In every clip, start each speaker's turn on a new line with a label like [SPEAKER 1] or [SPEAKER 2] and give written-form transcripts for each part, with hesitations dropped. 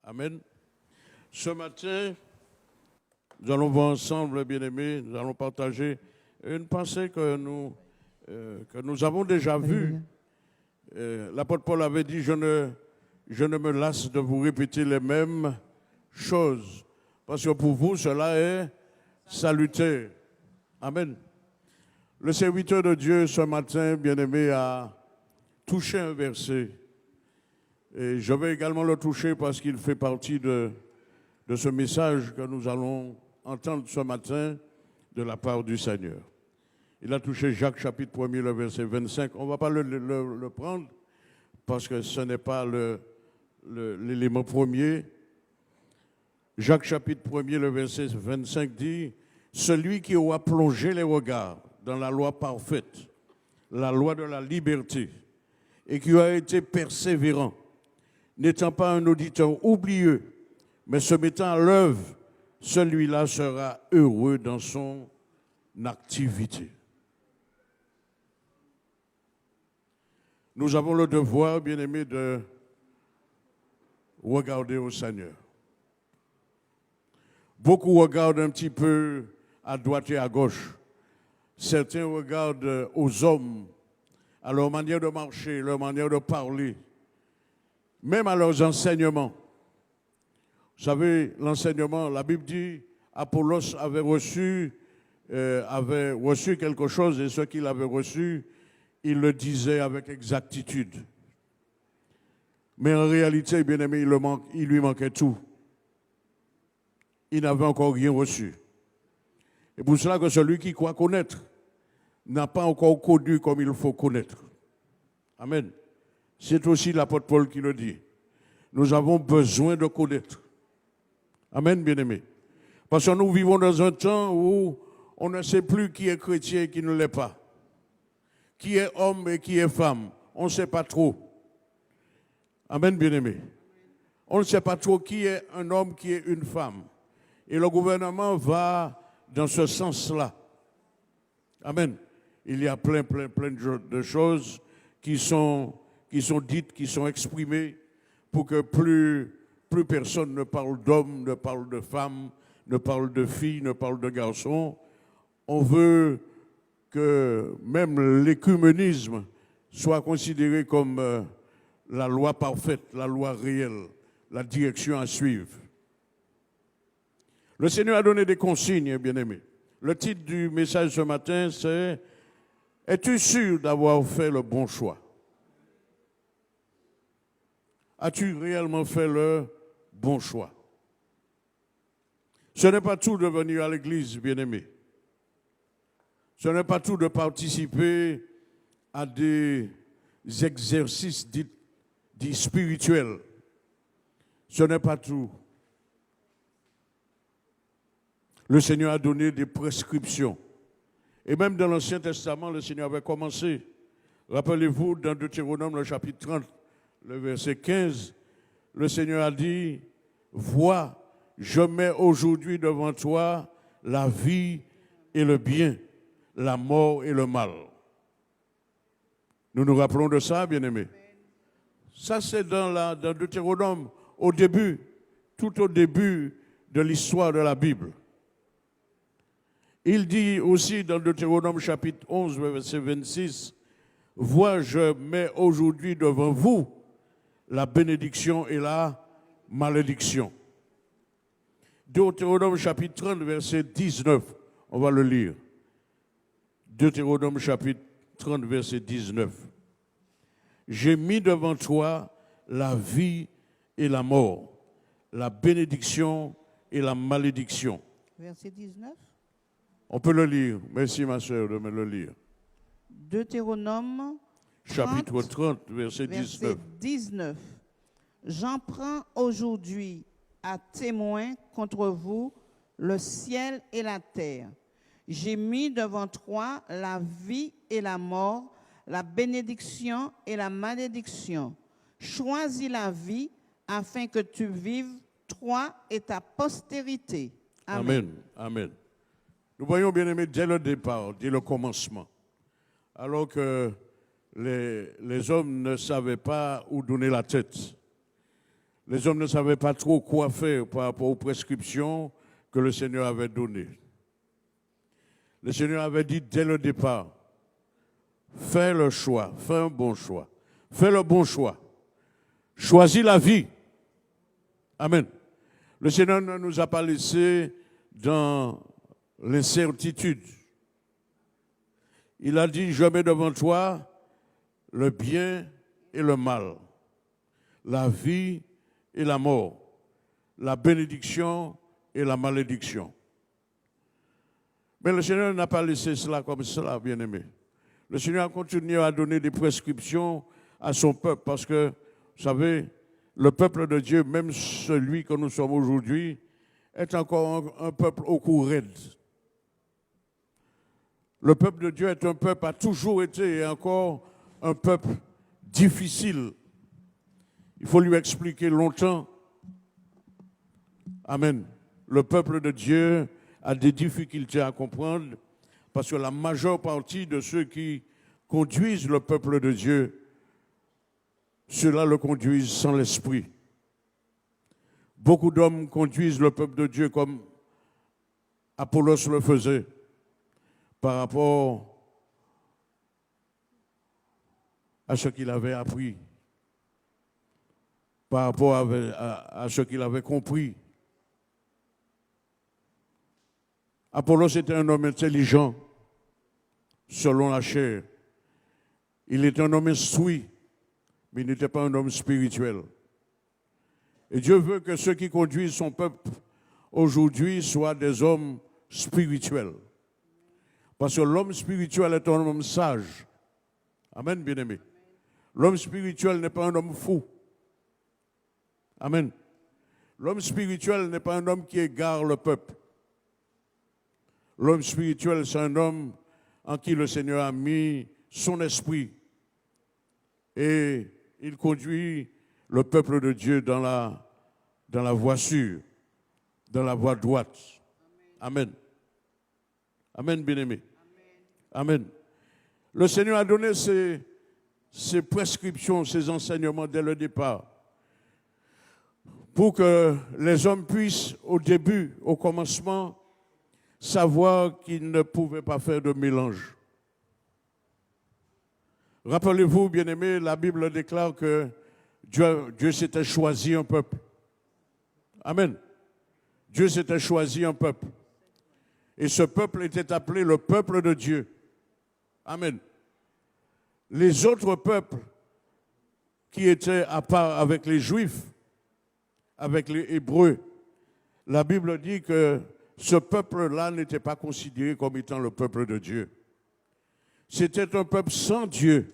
[SPEAKER 1] Amen. Ce matin, nous allons voir ensemble, bien-aimés, nous allons partager une pensée que nous avons déjà vue. L'apôtre Paul avait dit, je ne me lasse de vous répéter les mêmes choses, parce que pour vous, cela est salutaire. Amen. Le serviteur de Dieu, ce matin, bien-aimé, a touché un verset. Et je vais également le toucher parce qu'il fait partie de ce message que nous allons entendre ce matin de la part du Seigneur. Il a touché Jacques chapitre 1er, le verset 25. On ne va pas le prendre parce que ce n'est pas l'élément premier. Jacques chapitre 1er, le verset 25 dit « Celui qui aura plongé les regards dans la loi parfaite, la loi de la liberté, et qui a été persévérant, n'étant pas un auditeur oublieux, mais se mettant à l'œuvre, celui-là sera heureux dans son activité. » Nous avons le devoir, bien-aimés, de regarder au Seigneur. Beaucoup regardent un petit peu à droite et à gauche. Certains regardent aux hommes, à leur manière de marcher, leur manière de parler, même à leurs enseignements. Vous savez, l'enseignement, la Bible dit, Apollos avait reçu quelque chose et ce qu'il avait reçu, il le disait avec exactitude. Mais en réalité, bien aimé, il lui manquait tout. Il n'avait encore rien reçu. Et pour cela que celui qui croit connaître n'a pas encore connu comme il faut connaître. Amen. C'est aussi l'apôtre Paul qui le dit. Nous avons besoin de connaître. Amen, bien-aimé. Parce que nous vivons dans un temps où on ne sait plus qui est chrétien et qui ne l'est pas. Qui est homme et qui est femme. On ne sait pas trop. Amen, bien-aimé. On ne sait pas trop qui est un homme, qui est une femme. Et le gouvernement va dans ce sens-là. Amen. Il y a plein de choses qui sont dites, qui sont exprimées pour que plus personne ne parle d'homme, ne parle de femme, ne parle de fille, ne parle de garçon. On veut que même l'écuménisme soit considéré comme la loi parfaite, la loi réelle, la direction à suivre. Le Seigneur a donné des consignes, bien-aimés. Le titre du message ce matin, c'est « Es-tu sûr d'avoir fait le bon choix ?» As-tu réellement fait le bon choix? Ce n'est pas tout de venir à l'église, bien-aimé. Ce n'est pas tout de participer à des exercices dits spirituels. Ce n'est pas tout. Le Seigneur a donné des prescriptions. Et même dans l'Ancien Testament, le Seigneur avait commencé. Rappelez-vous, dans Deutéronome, le chapitre 30, le verset 15, le Seigneur a dit, « Vois, je mets aujourd'hui devant toi la vie et le bien, la mort et le mal. » Nous nous rappelons de ça, bien-aimés. Ça, c'est dans Deutéronome, au début, tout au début de l'histoire de la Bible. Il dit aussi dans Deutéronome chapitre 11, verset 26, « Vois, je mets aujourd'hui devant vous la bénédiction et la malédiction. » Deutéronome chapitre 30, verset 19, on va le lire. Deutéronome chapitre 30, verset 19. « J'ai mis devant toi la vie et la mort, la bénédiction et la malédiction. »
[SPEAKER 2] Verset 19.
[SPEAKER 1] On peut le lire. Merci ma soeur de me le lire.
[SPEAKER 2] Deutéronome
[SPEAKER 1] chapitre 30, verset 19.
[SPEAKER 2] J'en prends aujourd'hui à témoin contre vous le ciel et la terre. J'ai mis devant toi la vie et la mort, la bénédiction et la malédiction. Choisis la vie afin que tu vives, toi et ta postérité. Amen.
[SPEAKER 1] Amen. Nous voyons, bien aimé, dès le départ, dès le commencement, alors que les hommes ne savaient pas où donner la tête, les hommes ne savaient pas trop quoi faire par rapport aux prescriptions que le Seigneur avait données. Le Seigneur avait dit dès le départ, fais le choix, fais un bon choix, fais le bon choix, choisis la vie. Amen. Le Seigneur ne nous a pas laissés dans l'incertitude. Il a dit, je mets devant toi le bien et le mal, la vie et la mort, la bénédiction et la malédiction. Mais le Seigneur n'a pas laissé cela comme cela, bien-aimé. Le Seigneur a continué à donner des prescriptions à son peuple parce que, vous savez, le peuple de Dieu, même celui que nous sommes aujourd'hui, est encore un peuple au cou raide. Le peuple de Dieu est un peuple, a toujours été et encore un peuple difficile. Il faut lui expliquer longtemps. Amen. Le peuple de Dieu a des difficultés à comprendre parce que la majeure partie de ceux qui conduisent le peuple de Dieu, ceux-là le conduisent sans l'esprit. Beaucoup d'hommes conduisent le peuple de Dieu comme Apollos le faisait par rapport à ce qu'il avait appris, par rapport à ce qu'il avait compris. Apollos était un homme intelligent, selon la chair. Il était un homme instruit, mais il n'était pas un homme spirituel. Et Dieu veut que ceux qui conduisent son peuple aujourd'hui soient des hommes spirituels. Parce que l'homme spirituel est un homme sage. Amen, bien-aimé. L'homme spirituel n'est pas un homme fou. Amen. L'homme spirituel n'est pas un homme qui égare le peuple. L'homme spirituel, c'est un homme en qui le Seigneur a mis son esprit. Et il conduit le peuple de Dieu dans la voie sûre, dans la voie droite. Amen. Amen, bien-aimé. Amen. Le Seigneur a donné ses prescriptions, ses enseignements dès le départ, pour que les hommes puissent, au début, au commencement, savoir qu'ils ne pouvaient pas faire de mélange. Rappelez-vous, bien-aimés, la Bible déclare que Dieu s'était choisi un peuple. Amen. Dieu s'était choisi un peuple. Et ce peuple était appelé le peuple de Dieu. Amen. Les autres peuples qui étaient à part avec les Juifs, avec les Hébreux, la Bible dit que ce peuple-là n'était pas considéré comme étant le peuple de Dieu. C'était un peuple sans Dieu,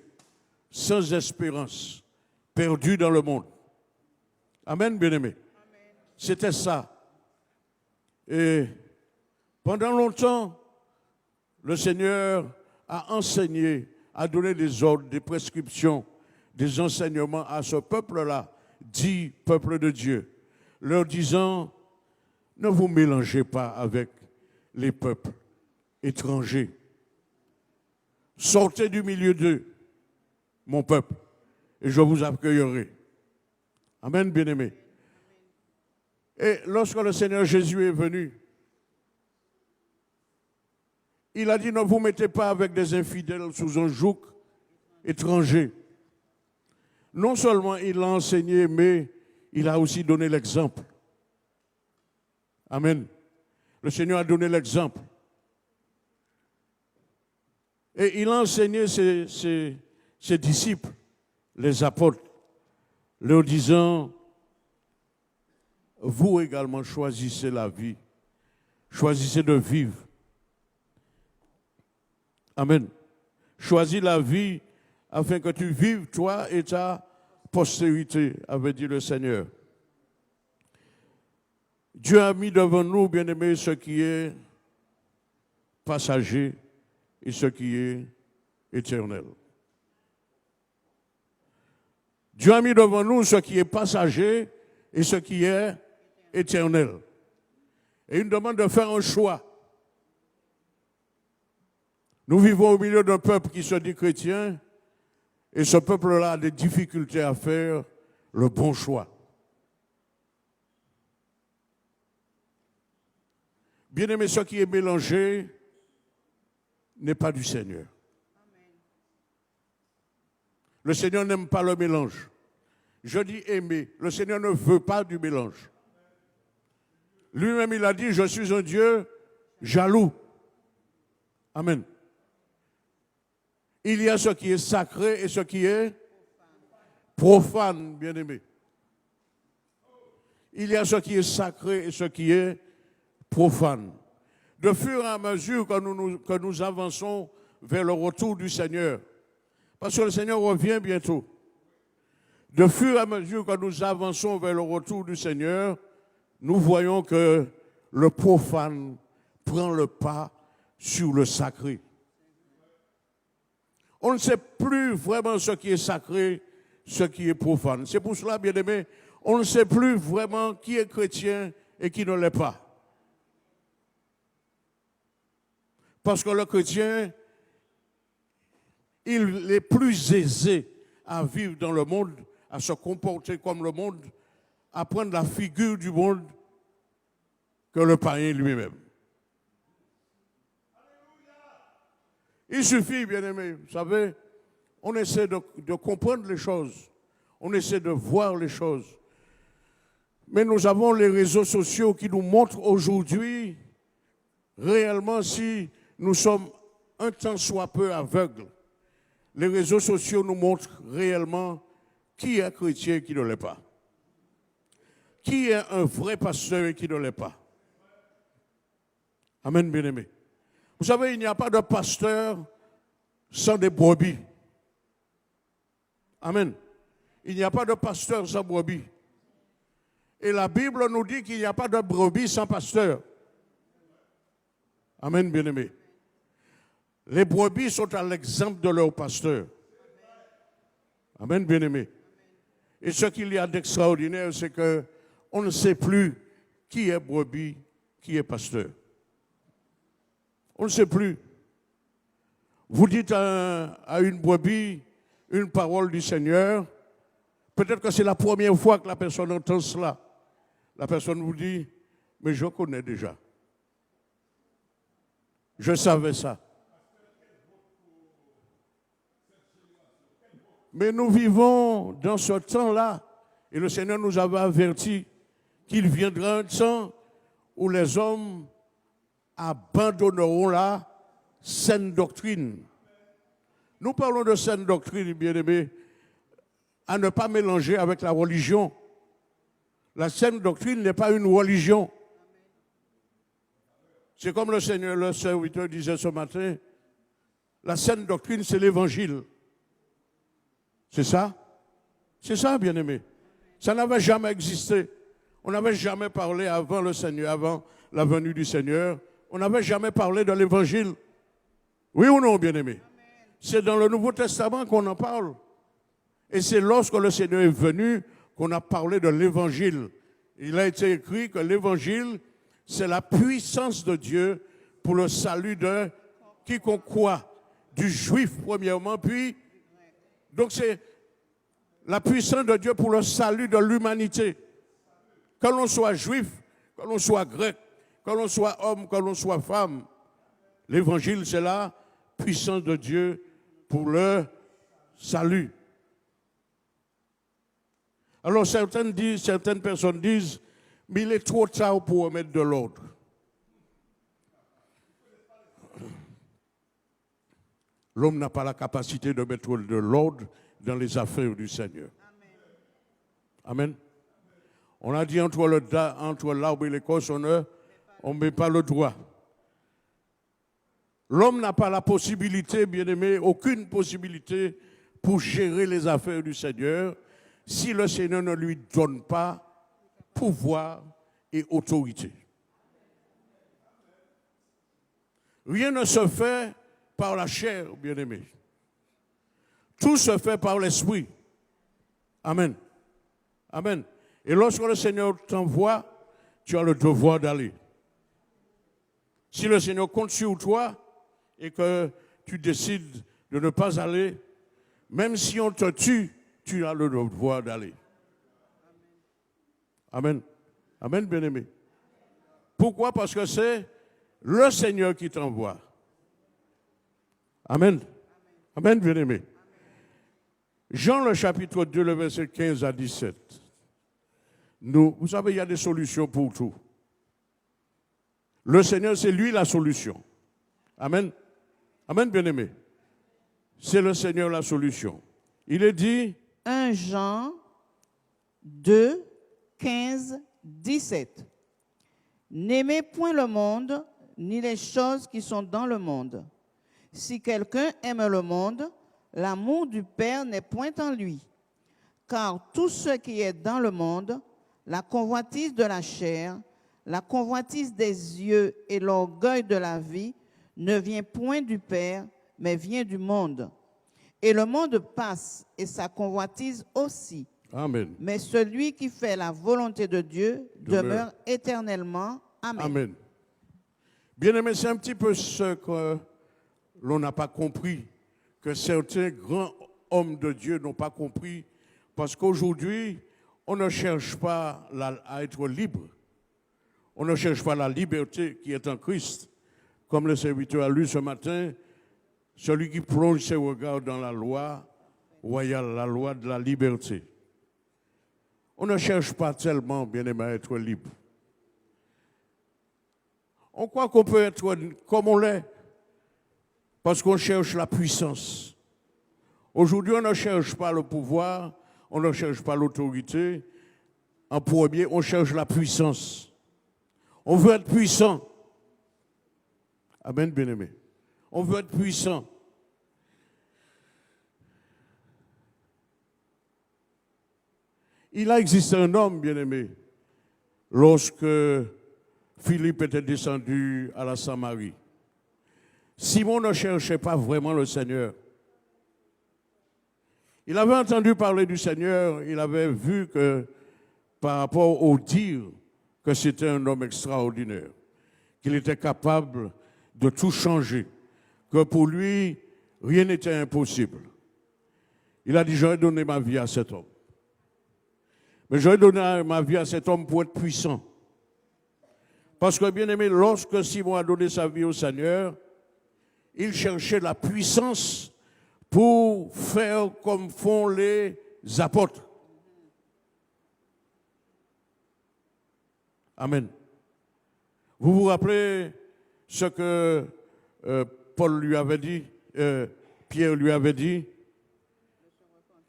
[SPEAKER 1] sans espérance, perdu dans le monde. Amen, bien-aimé. C'était ça. Et pendant longtemps, le Seigneur a enseigné, a donné des ordres, des prescriptions, des enseignements à ce peuple-là, dit peuple de Dieu, leur disant, ne vous mélangez pas avec les peuples étrangers. Sortez du milieu d'eux, mon peuple, et je vous accueillerai. Amen, bien-aimé. Et lorsque le Seigneur Jésus est venu, il a dit, ne vous mettez pas avec des infidèles sous un joug étranger. Non seulement il l'a enseigné, mais il a aussi donné l'exemple. Amen. Le Seigneur a donné l'exemple. Et il a enseigné ses disciples, les apôtres, leur disant, vous également choisissez la vie, choisissez de vivre. Amen. Choisis la vie afin que tu vives, toi et ta postérité, avait dit le Seigneur. Dieu a mis devant nous, bien-aimés, ce qui est passager et ce qui est éternel. Dieu a mis devant nous ce qui est passager et ce qui est éternel. Et il nous demande de faire un choix. Nous vivons au milieu d'un peuple qui se dit chrétien et ce peuple-là a des difficultés à faire le bon choix. Bien-aimé, ce qui est mélangé n'est pas du Seigneur. Le Seigneur n'aime pas le mélange. Je dis aimer. Le Seigneur ne veut pas du mélange. Lui-même, il a dit, je suis un Dieu jaloux. Amen. Il y a ce qui est sacré et ce qui est profane, bien-aimé. Il y a ce qui est sacré et ce qui est profane. De fur et à mesure que nous avançons vers le retour du Seigneur, parce que le Seigneur revient bientôt, de fur et à mesure que nous avançons vers le retour du Seigneur, nous voyons que le profane prend le pas sur le sacré. On ne sait plus vraiment ce qui est sacré, ce qui est profane. C'est pour cela, bien-aimés, on ne sait plus vraiment qui est chrétien et qui ne l'est pas. Parce que le chrétien, il est plus aisé à vivre dans le monde, à se comporter comme le monde, à prendre la figure du monde que le païen lui-même. Il suffit, bien-aimé, vous savez, on essaie de comprendre les choses, on essaie de voir les choses. Mais nous avons les réseaux sociaux qui nous montrent aujourd'hui réellement si nous sommes un tant soit peu aveugles. Les réseaux sociaux nous montrent réellement qui est chrétien et qui ne l'est pas. Qui est un vrai pasteur et qui ne l'est pas. Amen, bien-aimé. Vous savez, il n'y a pas de pasteur sans des brebis. Amen. Il n'y a pas de pasteur sans brebis. Et la Bible nous dit qu'il n'y a pas de brebis sans pasteur. Amen, bien-aimé. Les brebis sont à l'exemple de leur pasteur. Amen, bien-aimé. Et ce qu'il y a d'extraordinaire, c'est qu'on ne sait plus qui est brebis, qui est pasteur. On ne sait plus. Vous dites à une brebis une parole du Seigneur. Peut-être que c'est la première fois que la personne entend cela. La personne vous dit, mais je connais déjà. Je savais ça. Mais nous vivons dans ce temps-là, et le Seigneur nous avait averti qu'il viendra un temps où les hommes abandonneront la saine doctrine. Nous parlons de saine doctrine, bien-aimés, à ne pas mélanger avec la religion. La saine doctrine n'est pas une religion. C'est comme le Seigneur, le serviteur disait ce matin, la saine doctrine, c'est l'évangile. C'est ça? C'est ça, bien-aimé. Ça n'avait jamais existé. On n'avait jamais parlé avant le Seigneur, avant la venue du Seigneur. On n'avait jamais parlé de l'évangile. Oui ou non, bien-aimé? C'est dans le Nouveau Testament qu'on en parle. Et c'est lorsque le Seigneur est venu qu'on a parlé de l'évangile. Il a été écrit que l'évangile, c'est la puissance de Dieu pour le salut de quiconque croit, du juif premièrement, puis... Donc c'est la puissance de Dieu pour le salut de l'humanité. Que l'on soit juif, que l'on soit grec, que l'on soit homme, que l'on soit femme. L'évangile, c'est la puissance de Dieu pour le salut. Alors certaines personnes disent, mais il est trop tard pour remettre de l'ordre. L'homme n'a pas la capacité de mettre de l'ordre dans les affaires du Seigneur. Amen. On a dit entre l'arbre et l'écorce, on ne met pas le doigt. L'homme n'a pas la possibilité, bien-aimé, aucune possibilité pour gérer les affaires du Seigneur si le Seigneur ne lui donne pas pouvoir et autorité. Rien ne se fait par la chair, bien-aimé. Tout se fait par l'esprit. Amen. Amen. Et lorsque le Seigneur t'envoie, tu as le devoir d'aller. Si le Seigneur compte sur toi et que tu décides de ne pas aller, même si on te tue, tu as le devoir d'aller. Amen. Amen, bien-aimé. Pourquoi? Parce que c'est le Seigneur qui t'envoie. Amen. Amen, bien-aimé. Jean, le chapitre 2, le verset 15 à 17. Vous savez, il y a des solutions pour tout. Le Seigneur, c'est lui la solution. Amen. Amen, bien-aimé. C'est le Seigneur la solution. Il est dit...
[SPEAKER 2] 1 Jean 2, 15, 17. N'aimez point le monde, ni les choses qui sont dans le monde. Si quelqu'un aime le monde, l'amour du Père n'est point en lui. Car tout ce qui est dans le monde, la convoitise de la chair, la convoitise des yeux et l'orgueil de la vie, ne vient point du Père, mais vient du monde. Et le monde passe et sa convoitise aussi.
[SPEAKER 1] Amen.
[SPEAKER 2] Mais celui qui fait la volonté de Dieu demeure éternellement. Amen.
[SPEAKER 1] Amen. Bien-aimé, c'est un petit peu ce que l'on n'a pas compris, que certains grands hommes de Dieu n'ont pas compris, parce qu'aujourd'hui, on ne cherche pas à être libre. On ne cherche pas la liberté qui est en Christ. Comme le serviteur a lu ce matin, celui qui plonge ses regards dans la loi, royale, la loi de la liberté. On ne cherche pas tellement, bien-aimé, à être libre. On croit qu'on peut être comme on l'est, parce qu'on cherche la puissance. Aujourd'hui, on ne cherche pas le pouvoir, on ne cherche pas l'autorité. En premier, on cherche la puissance. On veut être puissant. Amen, bien-aimé. On veut être puissant. Il a existé un homme, bien-aimé, lorsque Philippe était descendu à la Samarie. Simon ne cherchait pas vraiment le Seigneur. Il avait entendu parler du Seigneur, il avait vu que par rapport au dire que c'était un homme extraordinaire, qu'il était capable de tout changer, que pour lui, rien n'était impossible. Il a dit, j'aurais donné ma vie à cet homme. Mais j'aurais donné ma vie à cet homme pour être puissant. Parce que, bien aimé, lorsque Simon a donné sa vie au Seigneur, il cherchait la puissance pour faire comme font les apôtres. Amen. Vous vous rappelez ce que Paul lui avait dit, Pierre lui avait dit,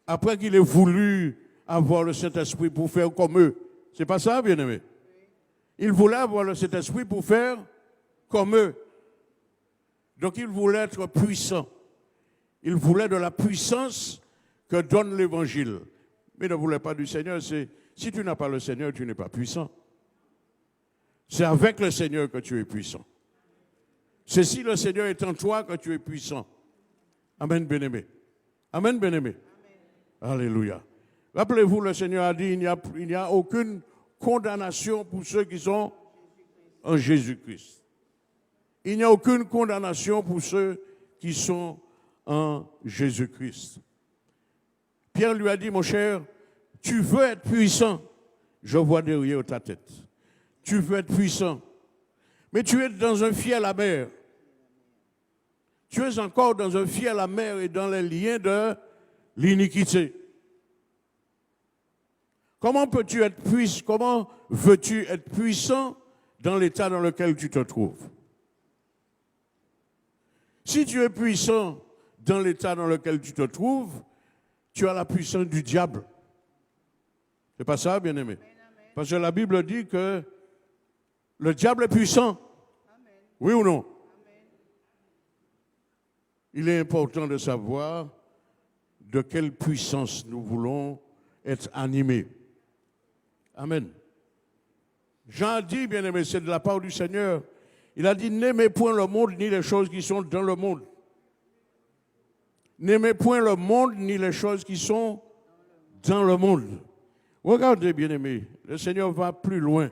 [SPEAKER 1] après qu'il ait voulu avoir le Saint-Esprit pour faire comme eux. C'est pas ça, bien-aimé? Il voulait avoir le Saint-Esprit pour faire comme eux. Donc il voulait être puissant. Il voulait de la puissance que donne l'Évangile. Mais il ne voulait pas du Seigneur. Si tu n'as pas le Seigneur, tu n'es pas puissant. C'est avec le Seigneur que tu es puissant. C'est si le Seigneur est en toi que tu es puissant. Amen, bien-aimé. Amen, bien-aimé. Alléluia. Rappelez-vous, le Seigneur a dit, il n'y a aucune condamnation pour ceux qui sont en Jésus-Christ. Il n'y a aucune condamnation pour ceux qui sont en Jésus-Christ. Pierre lui a dit, mon cher, tu veux être puissant. Je vois derrière ta tête. Tu veux être puissant. Mais tu es dans un fiel amer. Tu es encore dans un fiel amer et dans les liens de l'iniquité. Comment peux-tu être puissant? Comment veux-tu être puissant dans l'état dans lequel tu te trouves? Si tu es puissant dans l'état dans lequel tu te trouves, tu as la puissance du diable. C'est pas ça, bien-aimé? Parce que la Bible dit que le diable est puissant. Oui ou non? Il est important de savoir de quelle puissance nous voulons être animés. Amen. Jean a dit, bien-aimé, c'est de la part du Seigneur. Il a dit, n'aimez point le monde ni les choses qui sont dans le monde. N'aimez point le monde ni les choses qui sont dans le monde. Regardez, bien-aimé, le Seigneur va plus loin.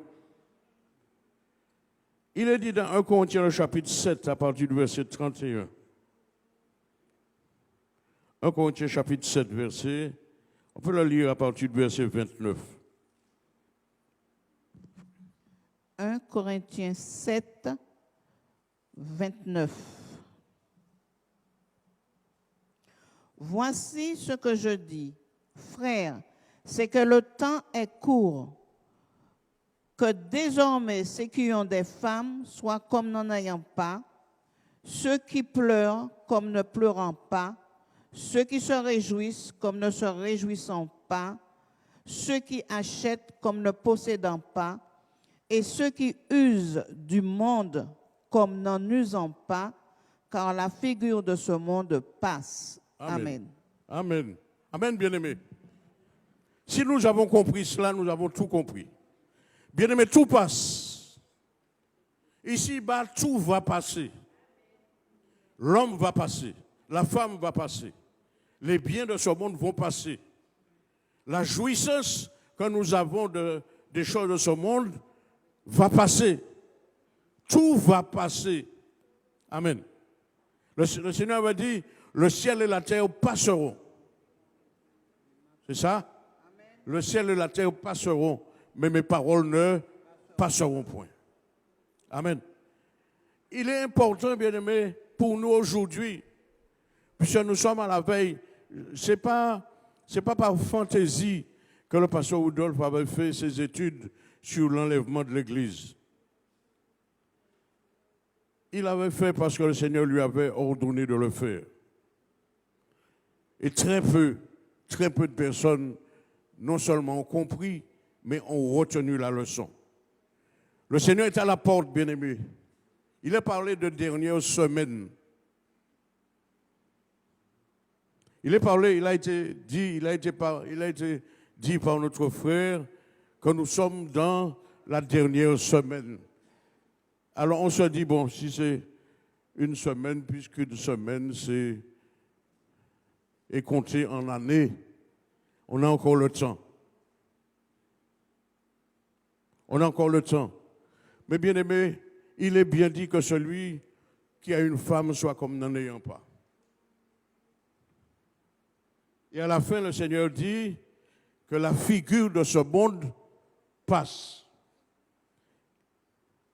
[SPEAKER 1] Il est dit dans 1 Corinthiens, chapitre 7, à partir du verset 31. 1 Corinthiens, chapitre 7, verset, on peut le lire à partir du verset 29.
[SPEAKER 2] 1 Corinthiens 7, 29. Voici ce que je dis, frères, c'est que le temps est court, que désormais ceux qui ont des femmes soient comme n'en ayant pas, ceux qui pleurent comme ne pleurant pas, ceux qui se réjouissent comme ne se réjouissant pas, ceux qui achètent comme ne possédant pas, et ceux qui usent du monde comme n'en usant pas, car la figure de ce monde passe. Amen.
[SPEAKER 1] Amen. Amen, bien-aimés. Si nous avons compris cela, nous avons tout compris. Bien-aimés, tout passe. Ici-bas, tout va passer. L'homme va passer. La femme va passer. Les biens de ce monde vont passer. La jouissance que nous avons des choses de ce monde va passer. Tout va passer. Amen. Le Seigneur va dire, le ciel et la terre passeront. C'est ça? Amen. Le ciel et la terre passeront, mais mes paroles ne passeront point. Amen. Il est important, bien-aimés, pour nous aujourd'hui, puisque nous sommes à la veille, c'est pas par fantaisie que le pasteur Rudolph avait fait ses études sur l'enlèvement de l'Église. Il avait fait parce que le Seigneur lui avait ordonné de le faire. Et très peu de personnes, non seulement ont compris, mais ont retenu la leçon. Le Seigneur est à la porte, bien-aimé. Il a parlé de dernière semaine. Il a été dit par notre frère que nous sommes dans la dernière semaine. Alors on se dit, bon, si c'est une semaine, puisqu'une semaine est comptée en années, on a encore le temps. On a encore le temps. Mais bien aimé, il est bien dit que celui qui a une femme soit comme n'en ayant pas. Et à la fin, le Seigneur dit que la figure de ce monde passe.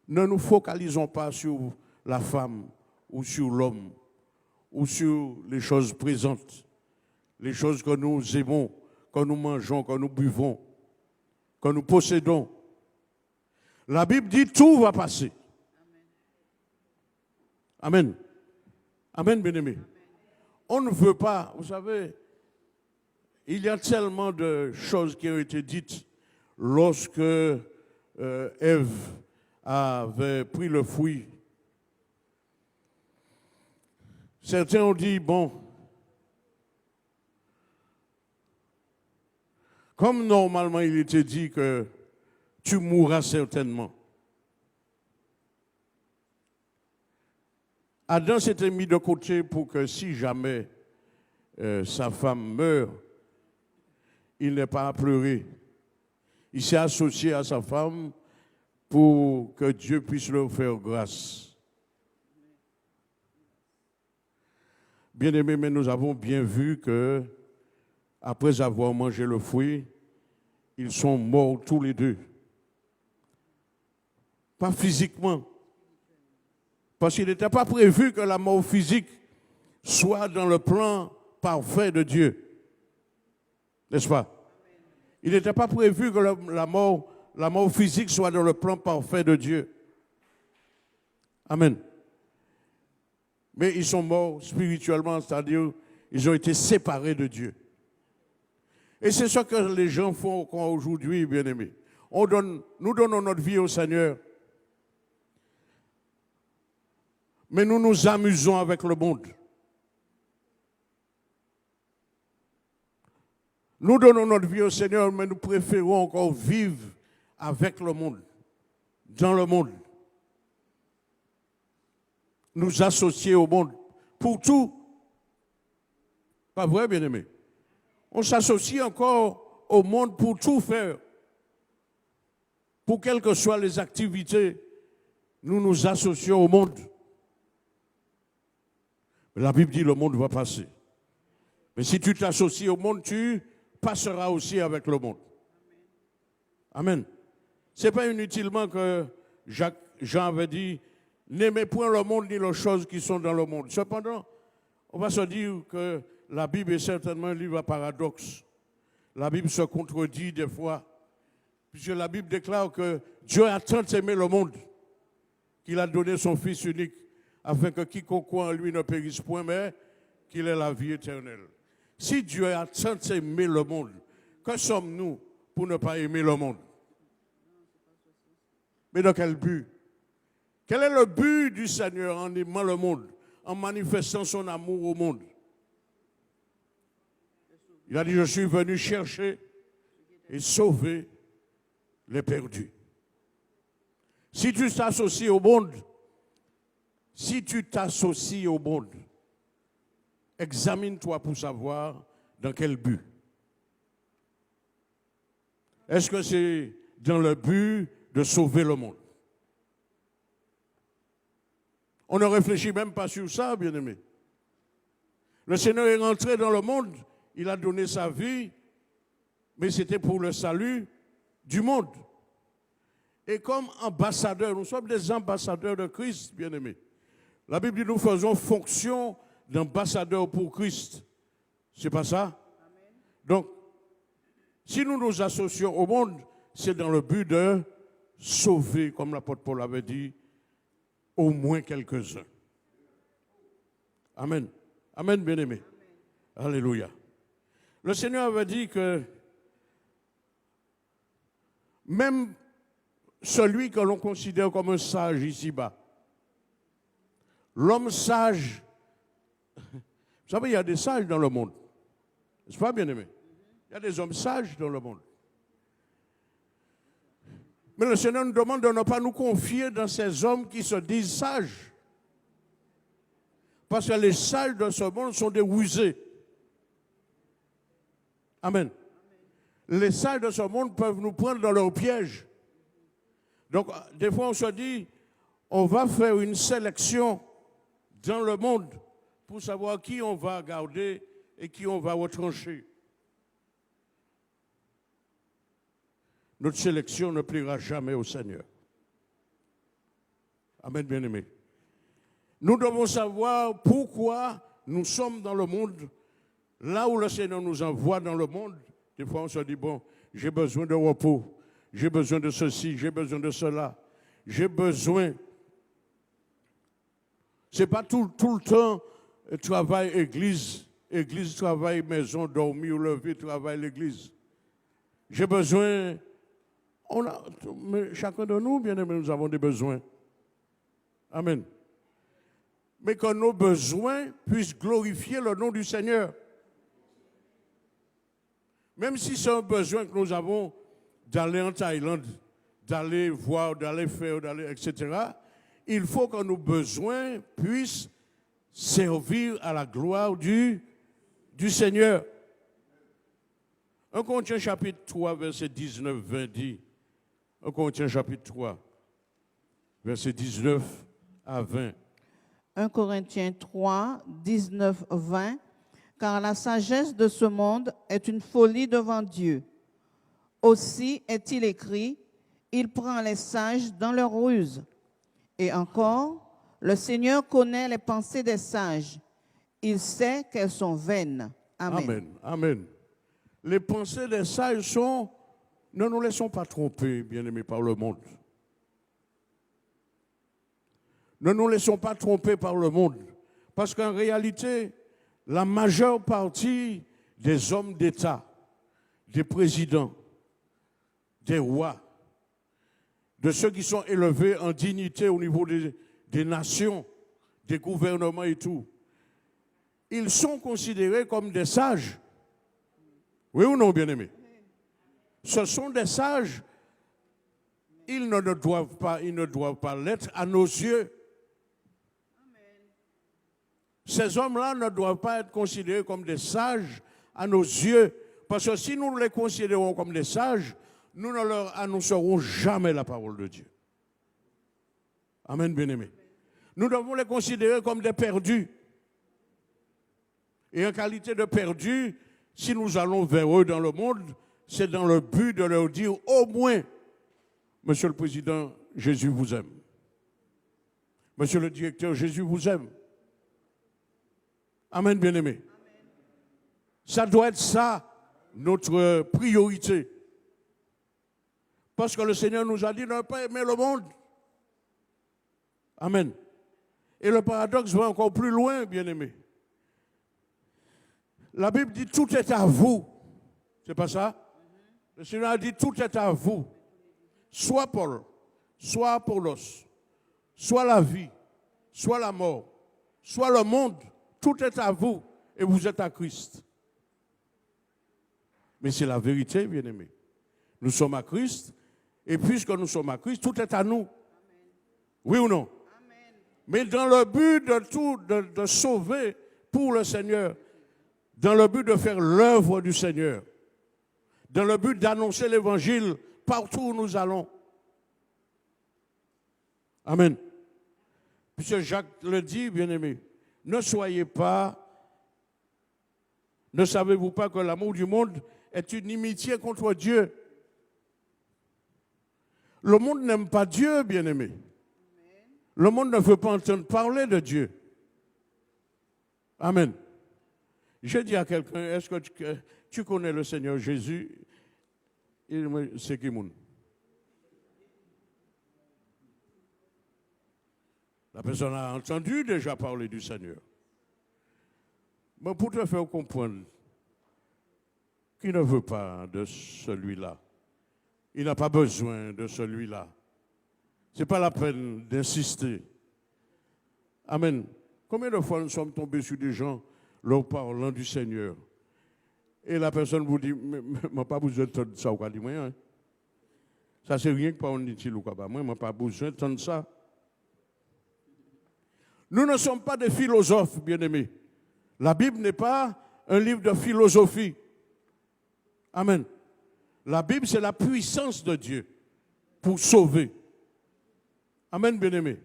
[SPEAKER 1] Ne nous focalisons pas sur la femme ou sur l'homme ou sur les choses présentes, les choses que nous aimons, que nous mangeons, que nous buvons, que nous possédons. La Bible dit tout va passer. Amen. Amen, bien-aimé. On ne veut pas, vous savez, il y a tellement de choses qui ont été dites lorsque Ève avait pris le fruit. Certains ont dit, bon, comme normalement il était dit que tu mourras certainement. Adam s'était mis de côté pour que si jamais sa femme meurt, il n'ait pas à pleurer. Il s'est associé à sa femme pour que Dieu puisse leur faire grâce. Bien-aimés, mais nous avons bien vu que, après avoir mangé le fruit, ils sont morts tous les deux. Pas physiquement. Parce qu'il n'était pas prévu que la mort physique soit dans le plan parfait de Dieu. N'est-ce pas? Il n'était pas prévu que la mort physique soit dans le plan parfait de Dieu. Amen. Mais ils sont morts spirituellement, c'est-à-dire ils ont été séparés de Dieu. Et c'est ce que les gens font aujourd'hui, bien-aimés. Nous donnons notre vie au Seigneur. Mais nous nous amusons avec le monde. Nous donnons notre vie au Seigneur, mais nous préférons encore vivre avec le monde, dans le monde. Nous associer au monde pour tout. Pas vrai, bien-aimé? On s'associe encore au monde pour tout faire. Pour quelles que soient les activités, nous nous associons au monde. La Bible dit que le monde va passer. Mais si tu t'associes au monde, tu passeras aussi avec le monde. Amen. Ce n'est pas inutilement que Jean avait dit, N'aimez point le monde ni les choses qui sont dans le monde. Cependant, on va se dire que la Bible est certainement un livre à paradoxe. La Bible se contredit des fois, puisque la Bible déclare que Dieu a tant aimé le monde qu'il a donné son Fils unique, afin que quiconque croit en lui ne périsse point, mais qu'il ait la vie éternelle. Si Dieu a tant aimé le monde, que sommes-nous pour ne pas aimer le monde? Mais dans quel but? Quel est le but du Seigneur en aimant le monde, en manifestant son amour au monde? Il a dit, je suis venu chercher et sauver les perdus. Si tu t'associes au monde, examine-toi pour savoir dans quel but. Est-ce que c'est dans le but de sauver le monde? On ne réfléchit même pas sur ça, bien-aimé. Le Seigneur est rentré dans le monde, il a donné sa vie, mais c'était pour le salut du monde. Et comme ambassadeurs, nous sommes des ambassadeurs de Christ, bien-aimés. La Bible dit nous faisons fonction d'ambassadeurs pour Christ. C'est pas ça? Amen. Donc, si nous nous associons au monde, c'est dans le but de sauver, comme l'apôtre Paul avait dit, au moins quelques-uns. Amen. Amen, bien-aimé. Alléluia. Le Seigneur avait dit que même celui que l'on considère comme un sage ici-bas, l'homme sage, vous savez, il y a des sages dans le monde. N'est-ce pas, bien-aimé? Il y a des hommes sages dans le monde. Mais le Seigneur nous demande de ne pas nous confier dans ces hommes qui se disent sages. Parce que les sages de ce monde sont des rusés. Amen. Les sages de ce monde peuvent nous prendre dans leur piège. Donc, des fois, on se dit, on va faire une sélection dans le monde pour savoir qui on va garder et qui on va retrancher. Notre sélection ne plaira jamais au Seigneur. Amen, bien-aimé. Nous devons savoir pourquoi nous sommes dans le monde, là où le Seigneur nous envoie dans le monde. Des fois, on se dit, bon, j'ai besoin de repos, j'ai besoin de ceci, j'ai besoin de cela, j'ai besoin. Ce n'est pas tout le temps travail, église, travail, maison, dormir, lever, travail, l'église. J'ai besoin. Mais chacun de nous, bien aimés, nous avons des besoins. Amen. Mais que nos besoins puissent glorifier le nom du Seigneur. Même si c'est un besoin que nous avons d'aller en Thaïlande, d'aller voir, d'aller faire, etc., il faut que nos besoins puissent servir à la gloire du Seigneur. 1 Corinthiens chapitre 3, verset 19-20 dit, 1 Corinthiens chapitre 3, verset 19 à 20.
[SPEAKER 2] 1 Corinthiens 3, 19, 20. Car la sagesse de ce monde est une folie devant Dieu. Aussi est-il écrit, il prend les sages dans leur ruse. Et encore, le Seigneur connaît les pensées des sages. Il sait qu'elles sont vaines. Amen.
[SPEAKER 1] Amen. Amen. Les pensées des sages sont, ne nous laissons pas tromper, bien-aimés, par le monde. Ne nous laissons pas tromper par le monde. Parce qu'en réalité, la majeure partie des hommes d'État, des présidents, des rois, de ceux qui sont élevés en dignité au niveau des nations, des gouvernements et tout, ils sont considérés comme des sages. Oui ou non, bien-aimés? Ce sont des sages. Ils ne doivent pas l'être à nos yeux. Ces hommes-là ne doivent pas être considérés comme des sages à nos yeux. Parce que si nous les considérons comme des sages, nous ne leur annoncerons jamais la parole de Dieu. Amen, bien-aimés. Nous devons les considérer comme des perdus. Et en qualité de perdus, si nous allons vers eux dans le monde, c'est dans le but de leur dire au moins, Monsieur le Président, Jésus vous aime. Monsieur le directeur, Jésus vous aime. Amen, bien-aimé. Ça doit être ça, notre priorité. Parce que le Seigneur nous a dit de ne pas aimer le monde. Amen. Et le paradoxe va encore plus loin, bien-aimé. La Bible dit tout est à vous. C'est pas ça? Le Seigneur a dit tout est à vous. Soit Paul, soit Apollos, soit la vie, soit la mort, soit le monde, tout est à vous et vous êtes à Christ. Mais c'est la vérité, bien-aimé. Nous sommes à Christ et puisque nous sommes à Christ, tout est à nous. Oui ou non? Amen. Mais dans le but de sauver pour le Seigneur, dans le but de faire l'œuvre du Seigneur, dans le but d'annoncer l'évangile partout où nous allons. Amen. Puisque Jacques le dit, bien-aimé, ne savez-vous pas que l'amour du monde est une inimitié contre Dieu? Le monde n'aime pas Dieu, bien-aimé. Le monde ne veut pas entendre parler de Dieu. Amen. Je dis à quelqu'un, est-ce que tu connais le Seigneur Jésus? Il me dit, c'est qui moun? La personne a entendu déjà parler du Seigneur. Mais pour te faire comprendre qu'il ne veut pas de celui-là, il n'a pas besoin de celui-là. Ce n'est pas la peine d'insister. Amen. Combien de fois nous sommes tombés sur des gens leur parlant du Seigneur et la personne vous dit, je n'ai pas besoin de ça, ou dit, moi, ça c'est rien que pas on dit, moi, je n'ai pas besoin de ça. Nous ne sommes pas des philosophes, bien-aimés. La Bible n'est pas un livre de philosophie. Amen. La Bible, c'est la puissance de Dieu pour sauver. Amen, bien-aimés.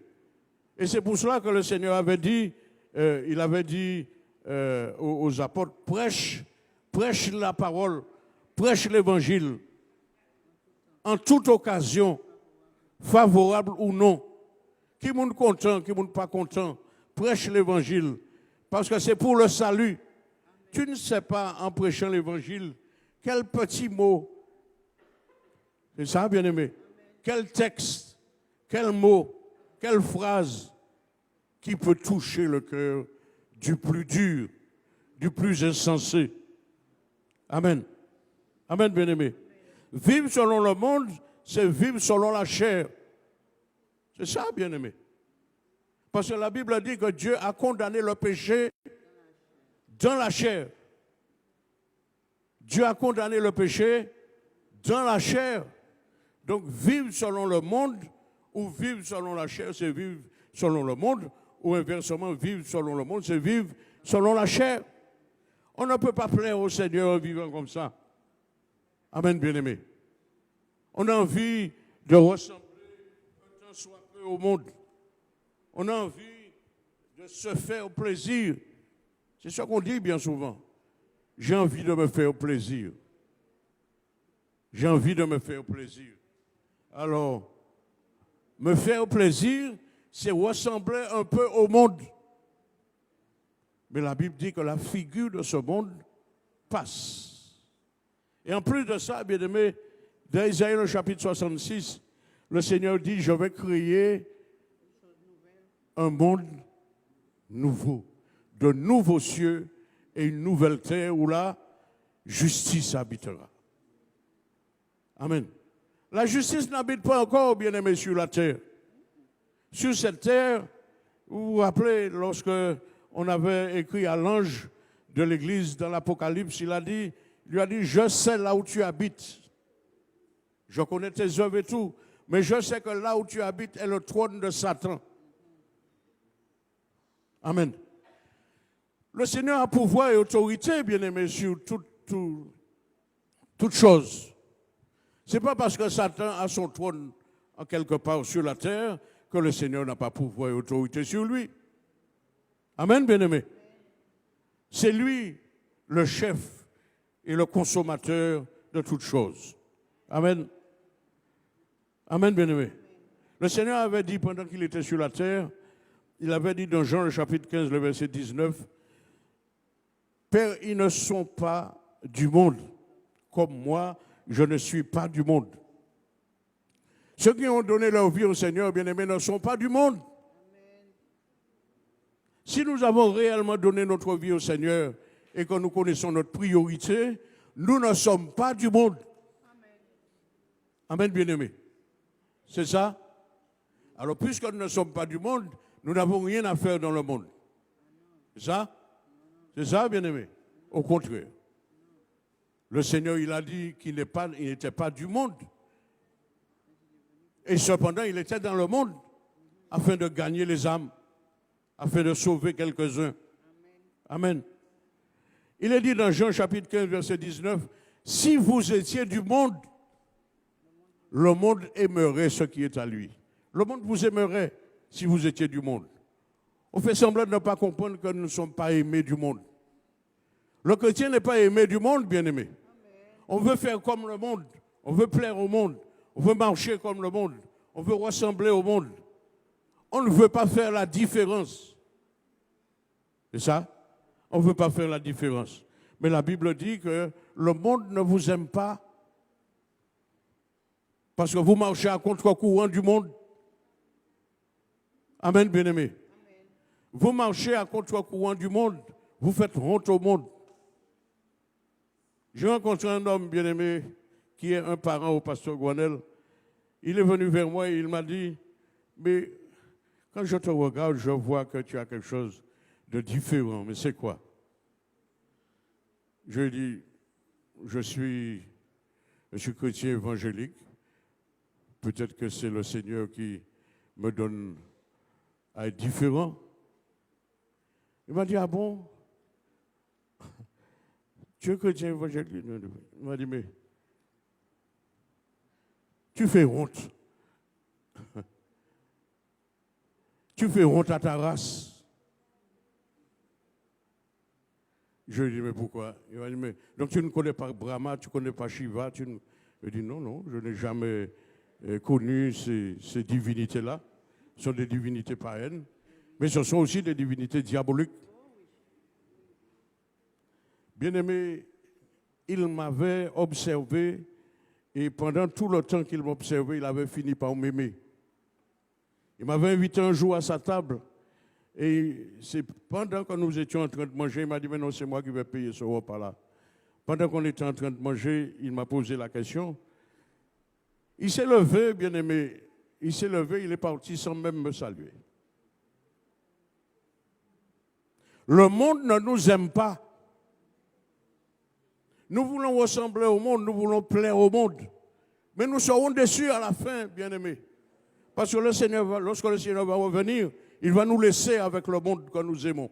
[SPEAKER 1] Et c'est pour cela que le Seigneur avait dit, aux apôtres, prêche la parole, prêche l'évangile, en toute occasion, favorable ou non. Qui est content, qui n'est pas content, prêche l'évangile, parce que c'est pour le salut. Tu ne sais pas, en prêchant l'évangile, quel petit mot, c'est ça, bien-aimé, quel texte, quel mot, quelle phrase qui peut toucher le cœur du plus dur, du plus insensé. Amen. Amen, bien-aimé. Vivre selon le monde, c'est vivre selon la chair. C'est ça, bien-aimé. Parce que la Bible dit que Dieu a condamné le péché dans la chair. Dieu a condamné le péché dans la chair. Donc, vivre selon le monde ou vivre selon la chair, c'est vivre selon le monde. Ou inversement, vivre selon le monde, c'est vivre selon la chair. On ne peut pas plaire au Seigneur en vivant comme ça. Amen, bien-aimé. On a envie de ressembler un tant soit peu au monde. On a envie de se faire plaisir. C'est ce qu'on dit bien souvent. J'ai envie de me faire plaisir. J'ai envie de me faire plaisir. Alors, me faire plaisir, c'est ressembler un peu au monde. Mais la Bible dit que la figure de ce monde passe. Et en plus de ça, bien aimé, dans Isaïe, le chapitre 66, le Seigneur dit, je vais créer un monde nouveau, de nouveaux cieux et une nouvelle terre où la justice habitera. Amen. La justice n'habite pas encore, bien aimé, sur la terre. Sur cette terre, vous vous rappelez, lorsque on avait écrit à l'ange de l'église dans l'Apocalypse, il lui a dit, je sais là où tu habites. Je connais tes œuvres et tout, mais je sais que là où tu habites est le trône de Satan. Amen. Le Seigneur a pouvoir et autorité, bien aimé, sur toute chose. Ce n'est pas parce que Satan a son trône en quelque part sur la terre que le Seigneur n'a pas pouvoir et autorité sur lui. Amen, bien-aimé. C'est lui le chef et le consommateur de toutes choses. Amen. Amen, bien-aimé. Le Seigneur avait dit pendant qu'il était sur la terre, il avait dit dans Jean, le chapitre 15, le verset 19, Père, ils ne sont pas du monde, comme moi, je ne suis pas du monde. Ceux qui ont donné leur vie au Seigneur, bien-aimés, ne sont pas du monde. Si nous avons réellement donné notre vie au Seigneur et que nous connaissons notre priorité, nous ne sommes pas du monde. Amen, bien-aimés. C'est ça? Alors, puisque nous ne sommes pas du monde, nous n'avons rien à faire dans le monde. C'est ça? C'est ça, bien-aimés? Au contraire. Le Seigneur, il a dit qu'il n'était pas du monde. Et cependant, il était dans le monde afin de gagner les âmes, afin de sauver quelques-uns. Amen. Il est dit dans Jean chapitre 15, verset 19, si vous étiez du monde, le monde aimerait ce qui est à lui. Le monde vous aimerait si vous étiez du monde. On fait semblant de ne pas comprendre que nous ne sommes pas aimés du monde. Le chrétien n'est pas aimé du monde, bien-aimé. On veut faire comme le monde. On veut plaire au monde. On veut marcher comme le monde. On veut ressembler au monde. On ne veut pas faire la différence. C'est ça? On ne veut pas faire la différence. Mais la Bible dit que le monde ne vous aime pas parce que vous marchez à contre-courant du monde. Amen, bien-aimé. Vous marchez à contre-courant du monde. Vous faites honte au monde. J'ai rencontré un homme bien-aimé qui est un parent au pasteur Guanel. Il est venu vers moi et il m'a dit, mais quand je te regarde, je vois que tu as quelque chose de différent. Mais c'est quoi? Je lui ai dit, je suis chrétien évangélique. Peut-être que c'est le Seigneur qui me donne à être différent. Il m'a dit, ah bon? Tu es chrétien évangélique? Il m'a dit, mais tu fais honte. Tu fais honte à ta race. Je lui ai dit, mais pourquoi? Il m'a dit, mais donc tu ne connais pas Brahma, tu ne connais pas Shiva. Je lui ai dit, non, je n'ai jamais connu ces divinités-là. Ce sont des divinités païennes, mais ce sont aussi des divinités diaboliques. Bien-aimé, il m'avait observé et pendant tout le temps qu'il m'observait, il avait fini par m'aimer. Il m'avait invité un jour à sa table et c'est pendant que nous étions en train de manger, il m'a dit, mais non, c'est moi qui vais payer ce repas-là. Pendant qu'on était en train de manger, il m'a posé la question. Il s'est levé, bien-aimé, il s'est levé, il est parti sans même me saluer. Le monde ne nous aime pas. Nous voulons ressembler au monde, nous voulons plaire au monde. Mais nous serons déçus à la fin, bien-aimés. Parce que lorsque le Seigneur va revenir, il va nous laisser avec le monde que nous aimons.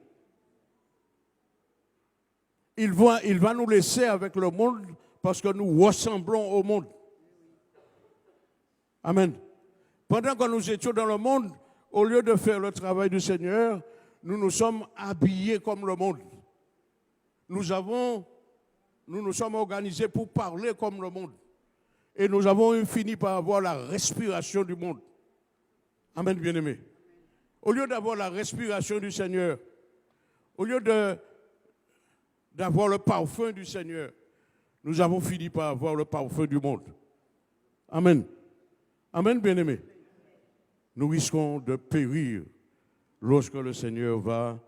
[SPEAKER 1] Il va nous laisser avec le monde parce que nous ressemblons au monde. Amen. Pendant que nous étions dans le monde, au lieu de faire le travail du Seigneur, nous nous sommes habillés comme le monde. Nous nous sommes organisés pour parler comme le monde. Et nous avons fini par avoir la respiration du monde. Amen, bien-aimés. Au lieu d'avoir la respiration du Seigneur, au lieu d'avoir le parfum du Seigneur, nous avons fini par avoir le parfum du monde. Amen. Amen, bien-aimés. Nous risquons de périr lorsque le Seigneur va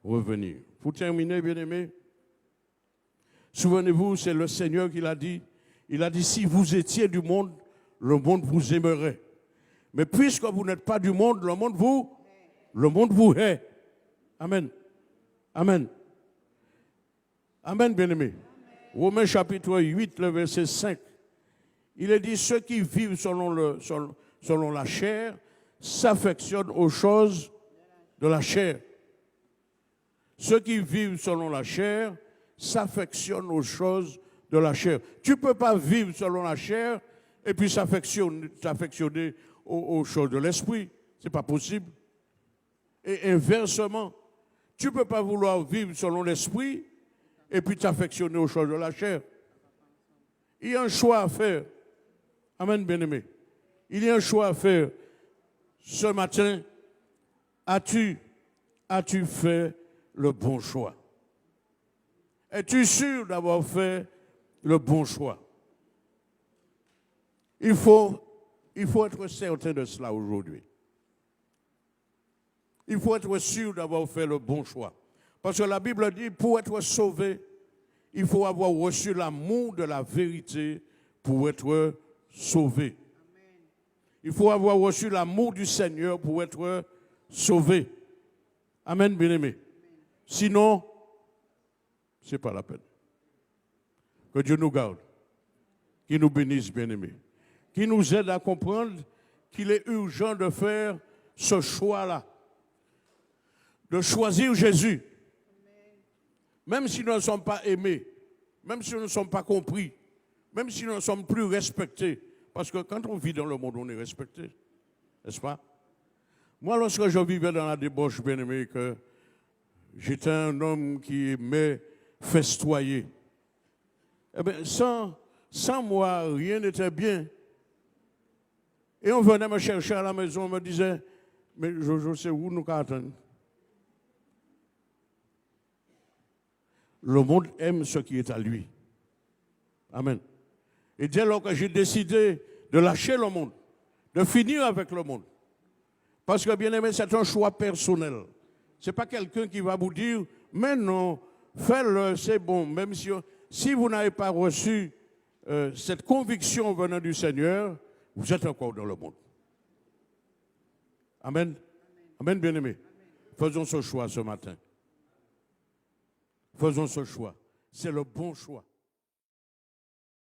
[SPEAKER 1] revenir. Pour terminer, bien-aimés, souvenez-vous, c'est le Seigneur qui l'a dit. Il a dit, si vous étiez du monde, le monde vous aimerait. Mais puisque vous n'êtes pas du monde, le monde vous hait. Amen. Amen. Amen, bien-aimés. Romains chapitre 8, le verset 5. Il est dit, ceux qui vivent selon la chair s'affectionnent aux choses de la chair. Ceux qui vivent selon la chair s'affectionnent aux choses de la chair. Tu ne peux pas vivre selon la chair et puis s'affectionner aux choses de l'esprit. Ce n'est pas possible. Et inversement, tu ne peux pas vouloir vivre selon l'esprit et puis t'affectionner aux choses de la chair. Il y a un choix à faire. Amen, bien-aimé. Il y a un choix à faire. Ce matin, As-tu fait le bon choix? Es-tu sûr d'avoir fait le bon choix? Il faut être certain de cela aujourd'hui. Il faut être sûr d'avoir fait le bon choix. Parce que la Bible dit, pour être sauvé, il faut avoir reçu l'amour de la vérité pour être sauvé. Il faut avoir reçu l'amour du Seigneur pour être sauvé. Amen, bien-aimé. Sinon, ce n'est pas la peine. Que Dieu nous garde, qu'il nous bénisse, bien-aimé, qu'il nous aide à comprendre qu'il est urgent de faire ce choix-là, de choisir Jésus. Même si nous ne sommes pas aimés, même si nous ne sommes pas compris, même si nous ne sommes plus respectés. Parce que quand on vit dans le monde, on est respecté. N'est-ce pas? Moi, lorsque je vivais dans la débauche, bien aimé, que j'étais un homme qui aimait festoyer. Eh bien, sans moi, rien n'était bien. Et on venait me chercher à la maison, on me disait, mais je sais où nous attendons. Le monde aime ce qui est à lui. Amen. Et dès lors que j'ai décidé de lâcher le monde, de finir avec le monde, parce que bien aimé, c'est un choix personnel. Ce n'est pas quelqu'un qui va vous dire, mais non, fais-le, c'est bon. Même si vous n'avez pas reçu cette conviction venant du Seigneur, vous êtes encore dans le monde. Amen. Amen, bien aimé. Faisons ce choix ce matin. Faisons ce choix. C'est le bon choix.